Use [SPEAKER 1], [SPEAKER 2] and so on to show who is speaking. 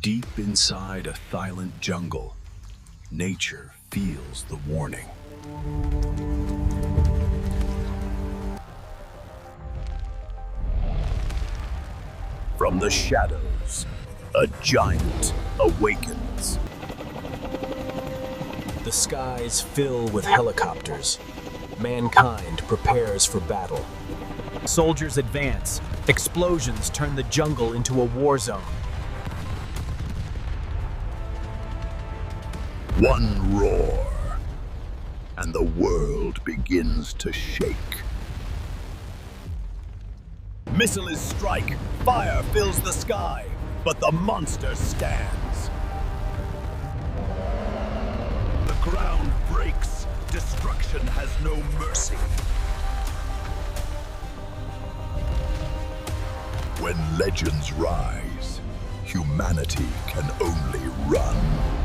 [SPEAKER 1] Deep inside a silent jungle, nature feels the warning. From the shadows, a giant awakens.
[SPEAKER 2] The skies fill with helicopters. Mankind prepares for battle.
[SPEAKER 3] Soldiers advance. Explosions turn the jungle into a war zone.
[SPEAKER 1] One roar, and the world begins to shake. Missiles strike, fire fills the sky, but the monster stands. The ground breaks, destruction has no mercy. When legends rise, humanity can only run.